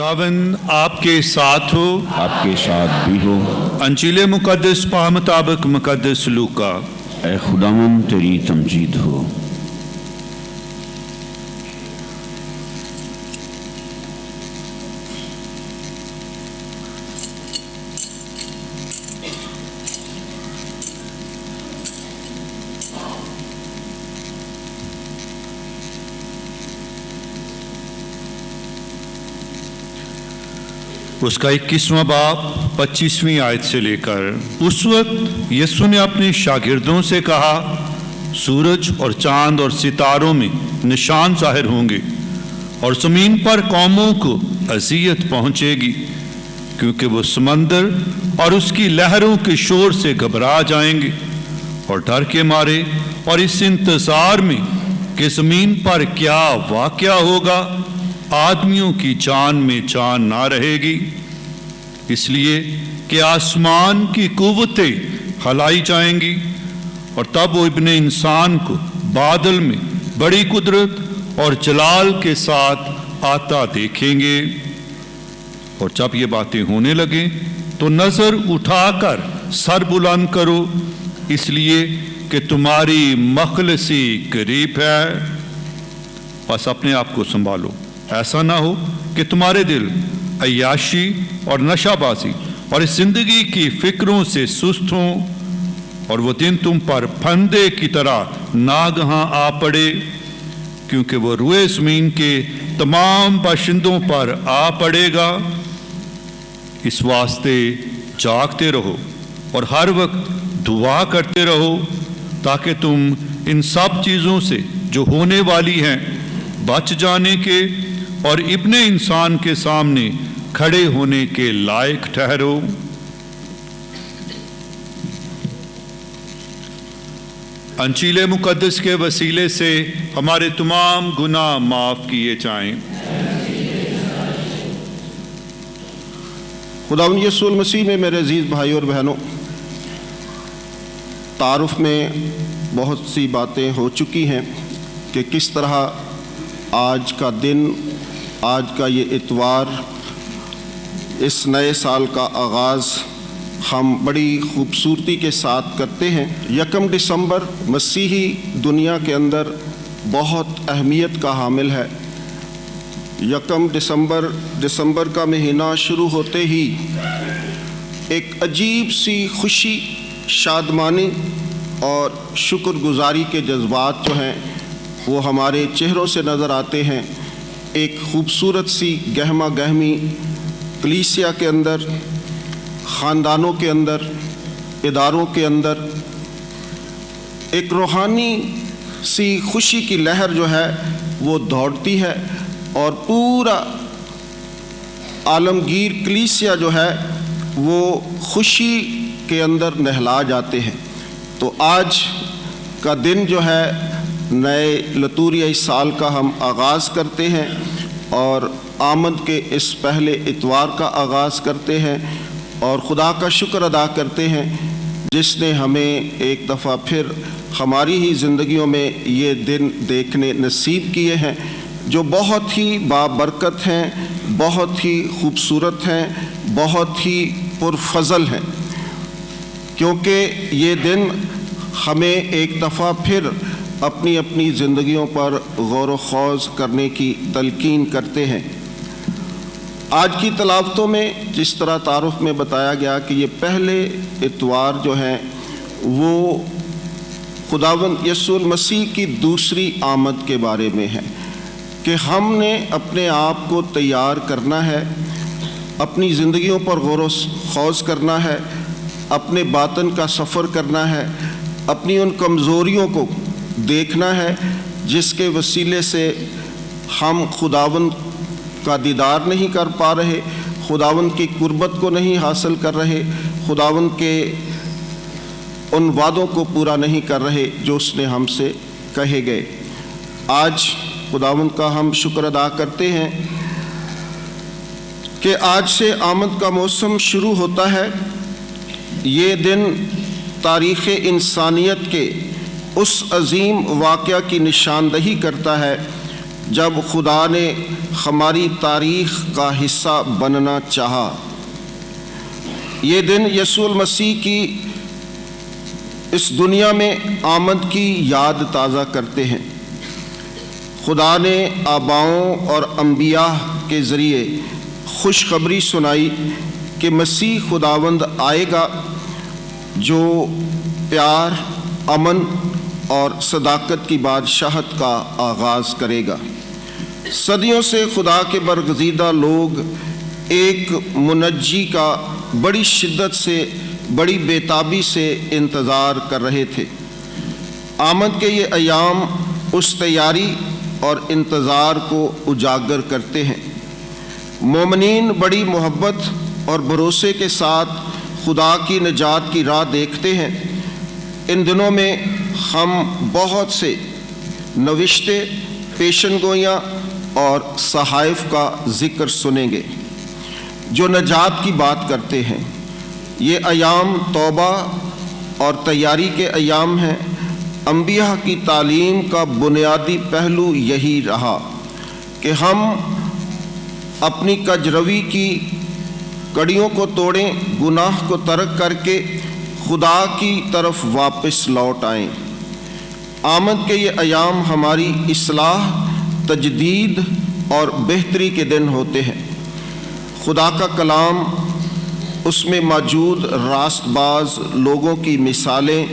खुदावंद आपके साथ हो, आपके साथ भी हो। अंजील मुकद्दस पा मुताबिक मुकद्दस लूका। ऐ खुदावंद तेरी तमजीद हो। उसका 21वां बाब 25वीं आयत से लेकर। उस वक्त यीशु ने अपने शागिर्दों से कहा, सूरज और चांद और सितारों में निशान ज़ाहिर होंगे और ज़मीन पर कौमों को अज़ियत पहुँचेगी, क्योंकि वो समंदर और उसकी लहरों के शोर से घबरा जाएंगे और डर के मारे और इस इंतज़ार में कि ज़मीन पर क्या वाक़या होगा, आदमियों की जान में जान ना रहेगी, इसलिए कि आसमान की कुव्वतें हिलाई जाएंगी। और तब वो इब्ने इंसान को बादल में बड़ी कुदरत और जलाल के साथ आता देखेंगे। और जब ये बातें होने लगें तो नज़र उठाकर सर बुलंद करो, इसलिए कि तुम्हारी मखलसी करीब है। बस अपने आप को संभालो, ऐसा ना हो कि तुम्हारे दिल अय्याशी और नशाबाजी और इस जिंदगी की फिक्रों से सुस्त हों और वो दिन तुम पर फंदे की तरह नागहां आ पड़े, क्योंकि वो रुए ज़मीन के तमाम बाशिंदों पर आ पड़ेगा। इस वास्ते जागते रहो और हर वक्त दुआ करते रहो, ताकि तुम इन सब चीज़ों से जो होने वाली हैं बच जाने के और इब्ने इंसान के सामने खड़े होने के लायक ठहरो। अंजील मुकद्दस के वसीले से हमारे तमाम गुनाह माफ़ किए जाएं। खुदावंद यीशु मसीह में मेरे अजीज़ भाई और बहनों, तारुफ में बहुत सी बातें हो चुकी हैं कि किस तरह आज का दिन, आज का ये इतवार, इस नए साल का आगाज़ हम बड़ी खूबसूरती के साथ करते हैं। 1 दिसंबर मसीही दुनिया के अंदर बहुत अहमियत का हामिल है। 1 दिसंबर का महीना शुरू होते ही एक अजीब सी खुशी, शादमानी और शुक्रगुजारी के जज्बात जो हैं वो हमारे चेहरों से नज़र आते हैं। एक खूबसूरत सी गहमा गहमी कलीसिया के अंदर, ख़ानदानों के अंदर, इदारों के अंदर एक रूहानी सी खुशी की लहर जो है वो दौड़ती है और पूरा आलमगीर कलीसिया जो है वो खुशी के अंदर नहला जाते हैं। तो आज का दिन जो है नए लतूरियाई साल का हम आगाज़ करते हैं और आमद के इस पहले इतवार का आगाज़ करते हैं और खुदा का शुक्र अदा करते हैं जिसने हमें एक दफ़ा फिर हमारी ही ज़िंदगियों में ये दिन देखने नसीब किए हैं, जो बहुत ही बाबरकत हैं, बहुत ही खूबसूरत हैं, बहुत ही पुरफज़ल हैं, क्योंकि ये दिन हमें एक दफ़ा फिर अपनी अपनी ज़िंदगियों पर गौर व खौज़ करने की तलकीन करते हैं। आज की तलावतों में जिस तरह तारुफ में बताया गया कि ये पहले इतवार जो हैं वो खुदावंद यीशु मसीह की दूसरी आमद के बारे में है कि हमने अपने आप को तैयार करना है, अपनी ज़िंदगियों पर गौर व खौज़ करना है, अपने बातन का सफ़र करना है, अपनी उन कमज़ोरियों को देखना है जिसके वसीले से हम खुदावंद का दीदार नहीं कर पा रहे, खुदावंद की कुर्बत को नहीं हासिल कर रहे, खुदावंद के उन वादों को पूरा नहीं कर रहे जो उसने हमसे कहे गए। आज खुदावंद का हम शुक्र अदा करते हैं कि आज से आमद का मौसम शुरू होता है। ये दिन तारीख़ इंसानियत के उस अजीम वाक़या की निशानदही करता है جب خدا نے ہماری تاریخ کا حصہ بننا چاہا۔ یہ دن یسوع المسیح کی اس دنیا میں آمد کی یاد تازہ کرتے ہیں۔ خدا نے آباؤں اور انبیاء کے ذریعے خوشخبری سنائی کہ مسیح خداوند آئے گا جو پیار، امن اور صداقت کی بادشاہت کا آغاز کرے گا۔ صدیوں سے خدا کے برگزیدہ لوگ ایک منجی کا بڑی شدت سے، بڑی بےتابی سے انتظار کر رہے تھے۔ آمد کے یہ ایام اس تیاری اور انتظار کو اجاگر کرتے ہیں۔ مومنین بڑی محبت اور بھروسے کے ساتھ خدا کی نجات کی راہ دیکھتے ہیں۔ ان دنوں میں ہم بہت سے نوشتے، پیشن گوئیاں اور صحائف کا ذکر سنیں گے جو نجات کی بات کرتے ہیں۔ یہ ایام توبہ اور تیاری کے ایام ہیں۔ انبیاء کی تعلیم کا بنیادی پہلو یہی رہا کہ ہم اپنی کجروی کی کڑیوں کو توڑیں، گناہ کو ترک کر کے خدا کی طرف واپس لوٹ آئیں۔ آمد کے یہ ایام ہماری اصلاح، تجدید اور بہتری کے دن ہوتے ہیں۔ خدا کا کلام، اس میں موجود راست باز لوگوں کی مثالیں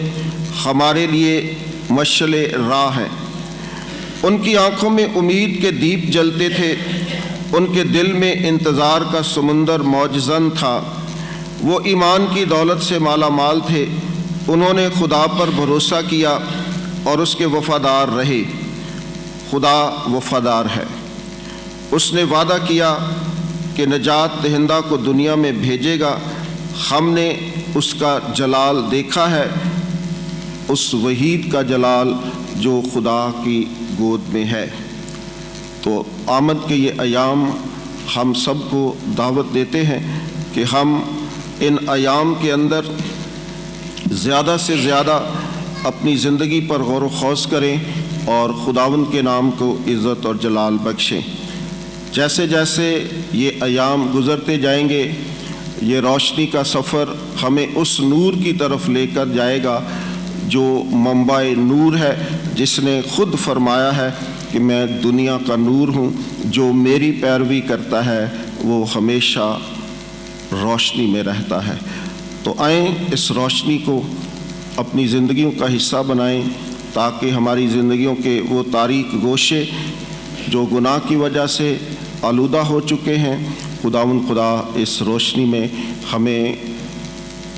ہمارے لیے مشعل راہ ہیں۔ ان کی آنکھوں میں امید کے دیپ جلتے تھے، ان کے دل میں انتظار کا سمندر موجزن تھا۔ وہ ایمان کی دولت سے مالا مال تھے۔ انہوں نے خدا پر بھروسہ کیا اور اس کے وفادار رہے۔ خدا وفادار ہے۔ اس نے وعدہ کیا کہ نجات دہندہ کو دنیا میں بھیجے گا۔ ہم نے اس کا جلال دیکھا ہے، اس وحید کا جلال جو خدا کی گود میں ہے۔ تو آمد کے یہ ایام ہم سب کو دعوت دیتے ہیں کہ ہم ان ایام کے اندر زیادہ سے زیادہ اپنی زندگی پر غور و خوض کریں اور خداوند کے نام کو عزت اور جلال بخشیں۔ جیسے جیسے یہ ایام گزرتے جائیں گے، یہ روشنی کا سفر ہمیں اس نور کی طرف لے کر جائے گا جو منبع نور ہے، جس نے خود فرمایا ہے کہ میں دنیا کا نور ہوں، جو میری پیروی کرتا ہے وہ ہمیشہ روشنی میں رہتا ہے۔ تو آئیں اس روشنی کو اپنی زندگیوں کا حصہ بنائیں تاکہ ہماری زندگیوں کے وہ تاریک گوشے جو گناہ کی وجہ سے آلودہ ہو چکے ہیں، خداوند خدا اس روشنی میں ہمیں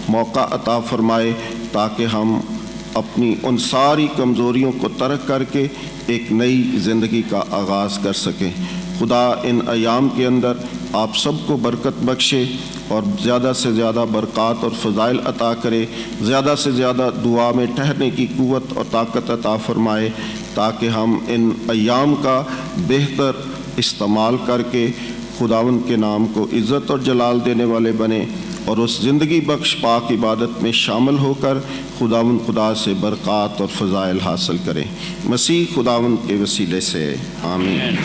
موقع عطا فرمائے تاکہ ہم اپنی ان ساری کمزوریوں کو ترک کر کے ایک نئی زندگی کا آغاز کر سکیں۔ خدا ان ایام کے اندر آپ سب کو برکت بخشے اور زیادہ سے زیادہ برکات اور فضائل عطا کرے، زیادہ سے زیادہ دعا میں ٹھہرنے کی قوت اور طاقت عطا فرمائے تاکہ ہم ان ایام کا بہتر استعمال کر کے خداوند کے نام کو عزت اور جلال دینے والے بنیں اور اس زندگی بخش پاک عبادت میں شامل ہو کر خداوند خدا سے برکات اور فضائل حاصل کریں۔ مسیح خداوند کے وسیلے سے آمین۔